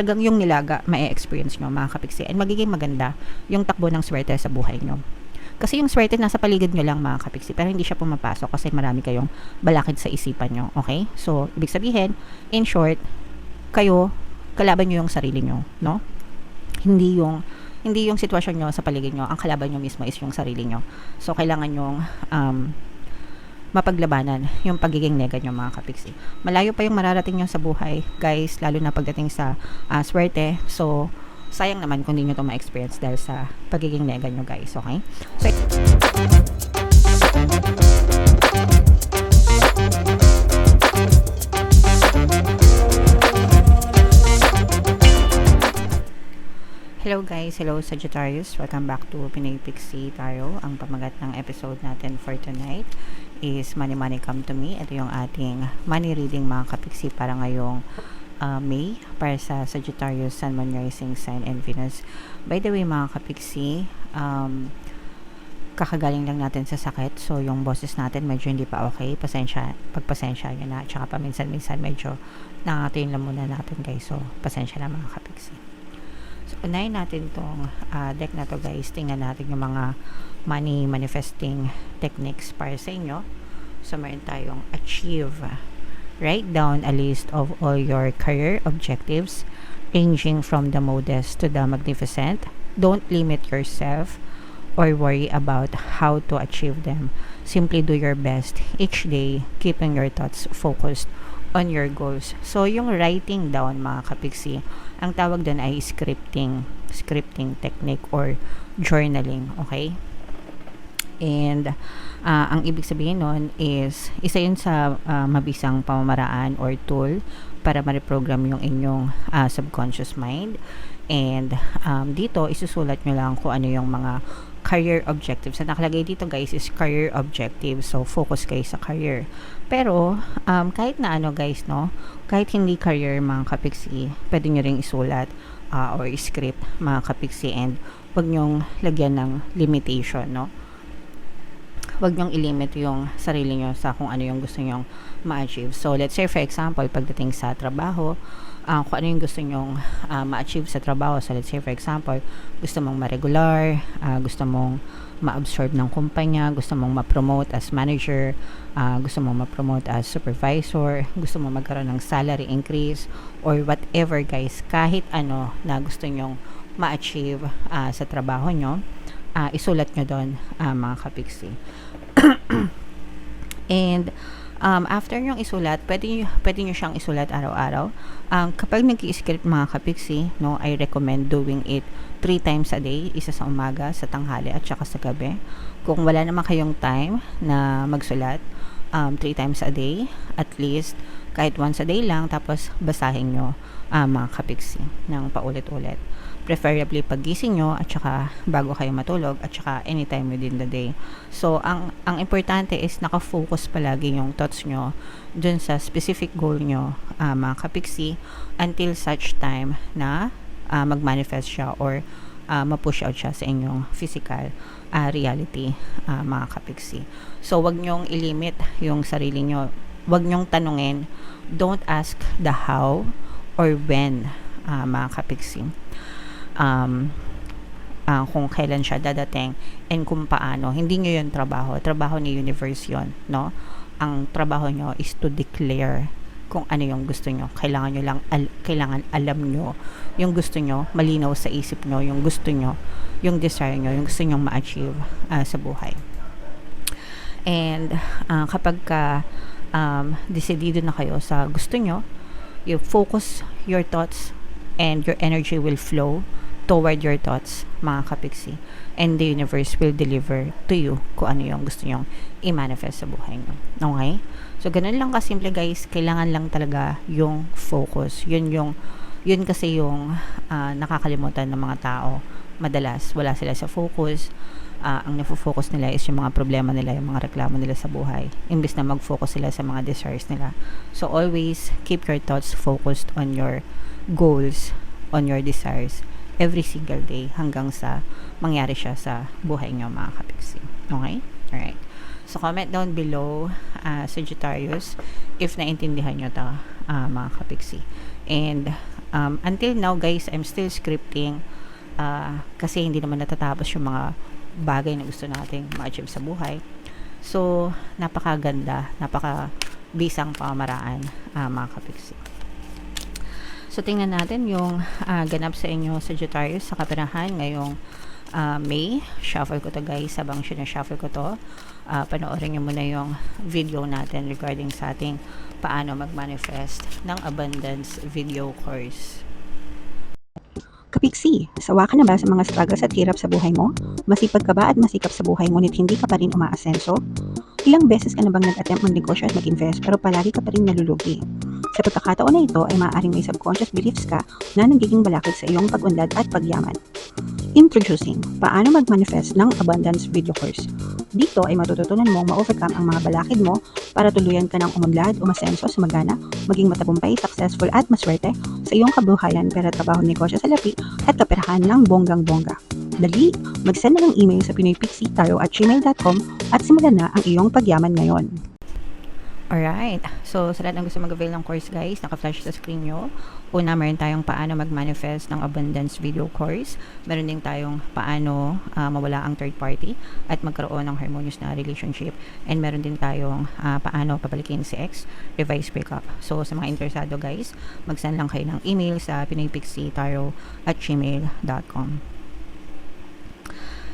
talagang yung nilaga ma-experience nyo mga kapiksi, and magiging maganda yung takbo ng swerte sa buhay nyo. Kasi yung swerte nasa paligid nyo lang mga kapiksi, pero hindi siya pumapasok kasi marami kayong balakid sa isipan nyo. Okay? So, ibig sabihin, in short, kayo, kalaban nyo yung sarili nyo, no? Hindi yung sitwasyon nyo sa paligid nyo, ang kalaban nyo mismo is yung sarili nyo. So, kailangan yung mapaglabanan yung pagiging nega nyo mga kapiksi. Malayo pa yung mararating nyo sa buhay, guys, lalo na pagdating sa swerte. So, sayang naman kung hindi nyo ito ma-experience dahil sa pagiging nega nyo, guys. Okay? So, hello guys, hello Sagittarius, welcome back to Pinay Pixie tayo. Ang pamagat ng episode natin for tonight is Money Money Come to Me. Ito yung ating money reading mga kapiksi para ngayong May, para sa Sagittarius, Sun, Moon, Rising, Sign, and Venus. By the way mga kapiksi, kakagaling lang natin sa sakit, so yung boses natin medyo hindi pa okay, pagpasensya nyo na, tsaka paminsan-minsan medyo nangatin lang muna natin guys, so pasensya na mga kapiksi. So, unahin natin tong deck na to guys. Tingnan natin yung mga money manifesting techniques para sa inyo. So, meron tayong achieve. Write down a list of all your career objectives, ranging from the modest to the magnificent. Don't limit yourself or worry about how to achieve them. Simply do your best each day, keeping your thoughts focused on your goals. So, yung writing down mga kapiksi, ang tawag doon ay scripting technique or journaling, okay? And ang ibig sabihin nun is isa yun sa mabisang pamamaraan or tool para ma-reprogram yung inyong subconscious mind. And dito isusulat nyo lang kung ano yung mga career objectives. Sa nakalagay dito guys is career objectives. So focus kayo sa career. Pero kahit na ano guys, no, kahit hindi career mga kapiksi, pwede nyo ring isulat or script mga kapiksi, and wag nyong lagyan ng limitation, no. Wag nyong ilimit yung sarili nyo sa kung ano yung gusto nyong ma-achieve. So let's say for example, pagdating sa trabaho, kung ano yung gusto nyong ma-achieve sa trabaho. So let's say for example, gusto mong ma-regular, gusto mong ma-absorb ng kumpanya, gusto mong ma-promote as manager, gusto mong ma-promote as supervisor, gusto mong magkaroon ng salary increase, or whatever guys, kahit ano na gusto nyong ma-achieve sa trabaho nyo, isulat nyo doon mga kapiksi. And after nyong isulat, pwede nyo siyang isulat araw-araw. Kapag nag-i-script mga kapiksi, no, I recommend doing it 3 times a day, isa sa umaga, sa tanghali, at saka sa gabi. Kung wala naman kayong time na magsulat, 3 times a day, at least kahit once a day lang, tapos basahin nyo mga kapiksi ng paulit-ulit. Preferably paggising nyo, at saka bago kayo matulog, at saka anytime within the day. So, ang importante is nakafocus palagi yung thoughts nyo dun sa specific goal nyo mga kapiksi, until such time na mag-manifest siya or ma-push out siya sa inyong physical reality mga kapiksi. So, wag nyong ilimit yung sarili nyo. Wag nyong tanungin. Don't ask the how or when mga kapiksi. Kung kailan siya dadating and kung paano. Hindi nyo yun trabaho ni universe yun, no? Ang trabaho nyo is to declare kung ano yung gusto nyo. Kailangan alam nyo yung gusto nyo, malinaw sa isip nyo yung gusto nyo, yung desire nyo, yung gusto nyo ma-achieve sa buhay. And kapag decidido na kayo sa gusto nyo, you focus your thoughts and your energy will flow toward your thoughts mga kapiksi, and the universe will deliver to you kung ano yung gusto nyong i-manifest sa buhay nyo. Okay? So ganun lang kasimple guys, kailangan lang talaga yung focus. Yun kasi yung nakakalimutan ng mga tao. Madalas wala sila sa focus. Ang nafo-focus nila is yung mga problema nila, yung mga reklamo nila sa buhay, imbes na mag-focus sila sa mga desires nila. So always keep your thoughts focused on your goals, on your desires every single day hanggang sa mangyari siya sa buhay nyo mga kapiksi. Okay? Alright. So comment down below Sagittarius if naintindihan nyo ta mga kapiksi. And Until now guys, I'm still scripting kasi hindi naman natatapos yung mga bagay na gusto nating ma-achieve sa buhay. So, napakaganda, napaka-bisang pamamaraan mga kapiksi. So, tingnan natin yung ganap sa inyo Sagittarius sa kapirahan ngayong May. Shuffle ko to guys. Habang sinashuffle ko to, panoorin nyo muna yung video natin regarding sa ating paano mag-manifest ng abundance video course. Kapiksi, sawa ka na ba sa mga struggles at hirap sa buhay mo? Masipag ka ba at masikap sa buhay ngunit hindi ka pa rin umaasenso? Ilang beses ka na bang nag-attempt mag-negosyo at mag-invest pero palagi ka pa rin nalulugi? Sa pagkakataon na ito ay maaaring may subconscious beliefs ka na nagiging balakid sa iyong pag-unlad at pagyaman. Introducing, paano mag-manifest ng abundance video course. Dito ay matututunan mong ma-overcome ang mga balakid mo para tuluyan ka ng umunlad, umasenso, sumagana, maging matagumpay, successful at maswerte sa iyong kabuhayan, pera, trabaho, negosyo, salapi at kaperahan ng bonggang-bongga. Dali, mag-send na ng email sa pinoypixie@gmail.com at simulan na ang iyong pagyaman ngayon. Alright. So, sa lahat ng gusto mag-avail ng course guys, naka-flash sa screen nyo. Una, meron tayong paano mag-manifest ng abundance video course. Meron din tayong paano mawala ang third party at magkaroon ng harmonious na relationship. And meron din tayong paano papalikin si ex, revise breakup. So, sa mga interesado guys, mag-send lang kayo ng email sa pinoypixie@gmail.com.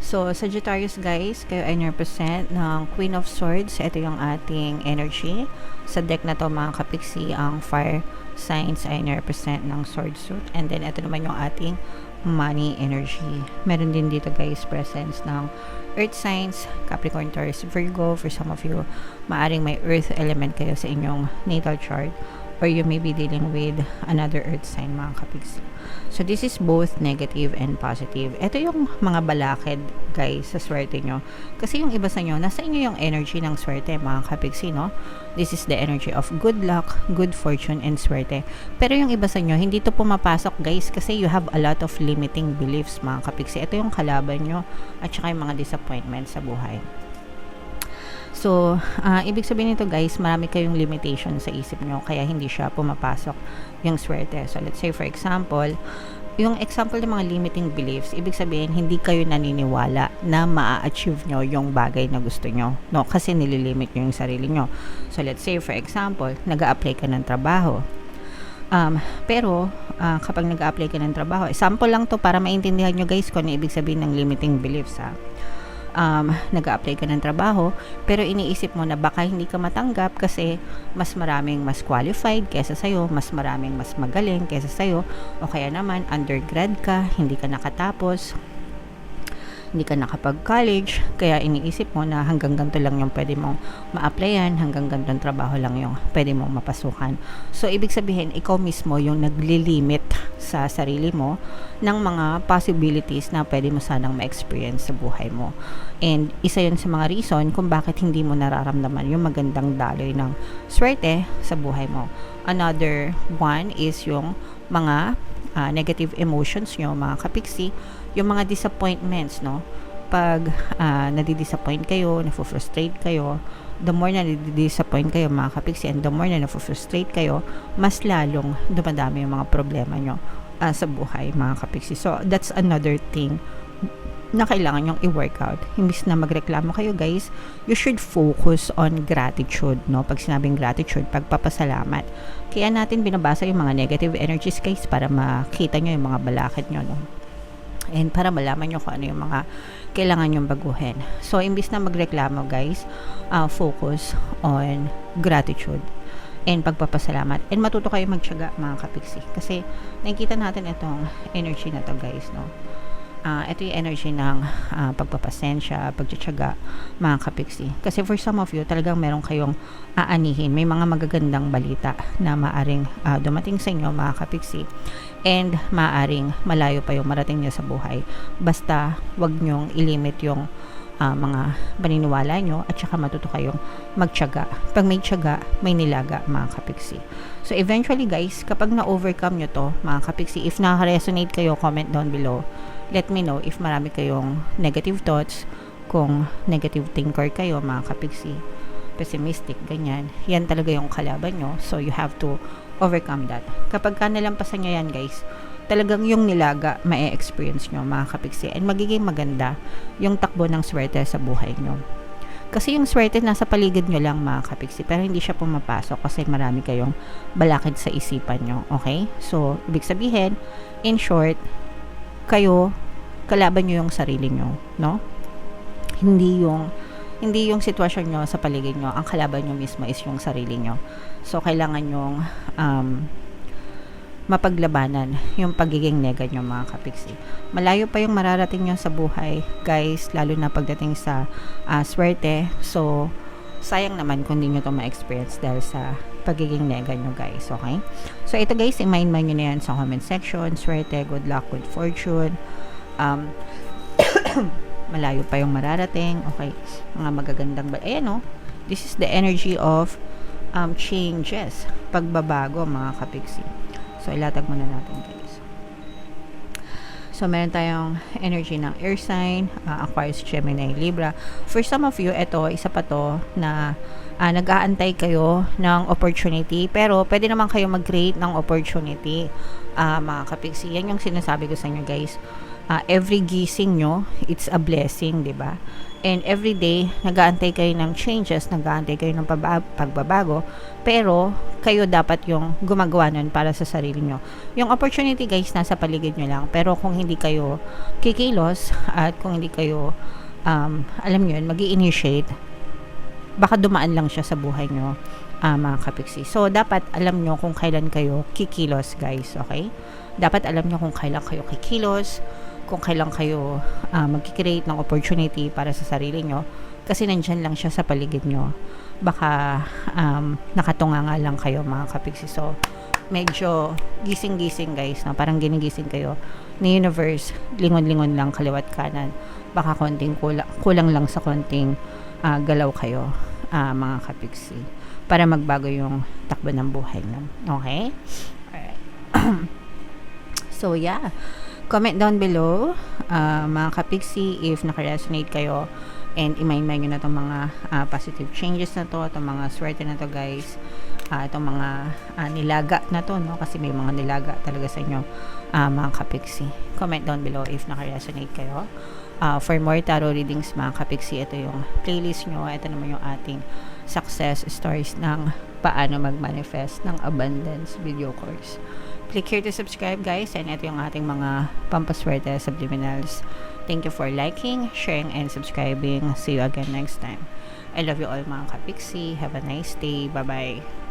So, Sagittarius guys, kayo ay represent ng Queen of Swords. Ito yung ating energy. Sa deck na to mga kapiksi, ang fire signs ay represent ng sword suit. And then, ito naman yung ating money energy. Meron din dito guys, presence ng earth signs, Capricorn, Taurus, Virgo. For some of you, maaring may earth element kayo sa inyong natal chart. Or you may be dealing with another earth sign mga kapiksi. So this is both negative and positive. Ito yung mga balakid guys sa swerte nyo. Kasi yung iba sa nyo, nasa inyo yung energy ng swerte mga kapiksi, no? This is the energy of good luck, good fortune, and swerte. Pero yung iba sa nyo, hindi to pumapasok guys kasi you have a lot of limiting beliefs mga kapiksi. Ito yung kalaban nyo at saka yung mga disappointments sa buhay. So, ibig sabihin nito guys, marami kayong limitation sa isip nyo kaya hindi siya pumapasok yung swerte. So, let's say for example, yung example ng mga limiting beliefs, ibig sabihin hindi kayo naniniwala na maa-achieve nyo yung bagay na gusto nyo. No? Kasi nililimit nyo yung sarili nyo. So, let's say for example, nag-a-apply ka ng trabaho. Pero, kapag nag-a-apply ka ng trabaho, sample lang to para maintindihan nyo guys kung ano ibig sabihin ng limiting beliefs ha. Nag-a-apply ka ng trabaho pero iniisip mo na baka hindi ka matanggap kasi mas maraming mas qualified kesa sa'yo, mas maraming mas magaling kesa sa'yo, o kaya naman undergrad ka, hindi ka nakatapos, hindi ka nakapag-college, kaya iniisip mo na hanggang ganito lang yung pwede mong ma-applyan, hanggang ganitong trabaho lang yung pwede mong mapasukan. So, ibig sabihin, ikaw mismo yung naglilimit sa sarili mo ng mga possibilities na pwede mo sanang ma-experience sa buhay mo. And isa yun sa mga reason kung bakit hindi mo nararamdaman yung magandang daloy ng swerte sa buhay mo. Another one is yung mga negative emotions nyo, mga kapiksi, yung mga disappointments, no? Pag nadidisappoint kayo, nafo-frustrate kayo, the more na nadidisappoint kayo, mga kapiksi, and the more na nafo-frustrate kayo, mas lalong dumadami yung mga problema nyo sa buhay, mga kapiksi. So, that's another thing na kailangan nyong i-workout. Imbis na magreklamo kayo guys, you should focus on gratitude, no? Pag sinabing gratitude, pagpapasalamat. Kaya natin binabasa yung mga negative energies guys para makita nyo yung mga balakid nyo, no? And para malaman nyo kung ano yung mga kailangan nyong baguhin. So, imbis na magreklamo guys, focus on gratitude and pagpapasalamat. And matuto kayo magtiyaga, mga kapiksi. Kasi nakikita natin itong energy na to guys, no? Ito yung energy ng pagpapasensya, pagtitiyaga, mga kapiksi. Kasi for some of you, talagang meron kayong aanihin. May mga magagandang balita na maaring dumating sa inyo, mga kapiksi. And maaring malayo pa yung marating niya sa buhay. Basta, wag nyong ilimit yung mga paniniwala nyo at saka matuto kayong magtiyaga. Pag may tiyaga, may nilaga, mga kapiksi. So, eventually guys, kapag na-overcome nyo to, mga kapiksi, if na-resonate kayo, comment down below. Let me know if marami kayong negative thoughts, kung negative thinker kayo, mga kapiksi, pessimistic, ganyan. Yan talaga yung kalaban nyo. So, you have to overcome that. Kapag ka nalampasan nyo yan guys, talagang yung nilaga ma-experience nyo mga kapiksi, and magiging maganda yung takbo ng swerte sa buhay nyo. Kasi yung swerte nasa paligid nyo lang mga kapiksi, pero hindi siya pumapasok kasi marami kayong balakid sa isipan nyo. Okay? So, ibig sabihin, in short, kayo, kalaban nyo yung sarili nyo, no? Hindi yung sitwasyon nyo sa paligid nyo, ang kalaban nyo mismo is yung sarili nyo. So, kailangan yung mapaglabanan yung pagiging nega nyo mga kapiksi. Malayo pa yung mararating nyo sa buhay guys, lalo na pagdating sa swerte. So sayang naman kung hindi nyo to ma-experience dahil sa pagiging nega nyo guys. Okay, so ito guys, i-mind nyo na yan sa comment section. Swerte, good luck, good fortune, malayo pa yung mararating. Okay, mga magagandang ayan o, this is the energy of changes, pagbabago mga kapiksi. So, ilatag muna natin guys. So, meron tayong energy ng air sign, Aquarius, Gemini, Libra. For some of you, ito, isa pa to na nag-aantay kayo ng opportunity, pero pwede naman kayo mag-create ng opportunity, mga kapiksi. Yan yung sinasabi ko sa inyo guys. Every gising nyo, it's a blessing, diba? And every day, nag-aantay kayo ng changes, nag-aantay kayo ng pagbabago, pero kayo dapat yung gumagawa nun para sa sarili nyo. Yung opportunity guys, nasa paligid nyo lang, pero kung hindi kayo kikilos, at kung hindi kayo, alam nyo yun, mag-i-initiate, baka dumaan lang siya sa buhay nyo, mga kapiksi. So, dapat alam nyo kung kailan kayo kikilos guys, okay? Dapat alam nyo kung kailan kayo kikilos, kung kailan kayo mag-create ng opportunity para sa sarili nyo, kasi nandyan lang siya sa paligid nyo. Baka nakatunga nga lang kayo mga kapiksi. So medyo gising-gising guys, no? Parang ginigising kayo ni universe, lingon-lingon lang kaliwat kanan, baka konting kulang lang sa konting galaw kayo, mga kapiksi, para magbago yung takbo ng buhay nyo. Okay? Alright. So yeah, comment down below, mga kapiksi, if nakaresonate kayo, and i-mind nyo na itong mga positive changes na to, itong mga swerte na to guys, itong mga nilaga na to, no? Kasi may mga nilaga talaga sa inyo, mga kapiksi. Comment down below if nakaresonate kayo. For more tarot readings mga kapiksi, ito yung playlist nyo. Ito naman yung ating success stories ng paano mag-manifest ng abundance video course. Click here to subscribe guys, and ito yung ating mga pampaswerte subliminals. Thank you for liking, sharing, and subscribing. See you again next time. I love you all mga kapiksi. Have a nice day. Bye-bye.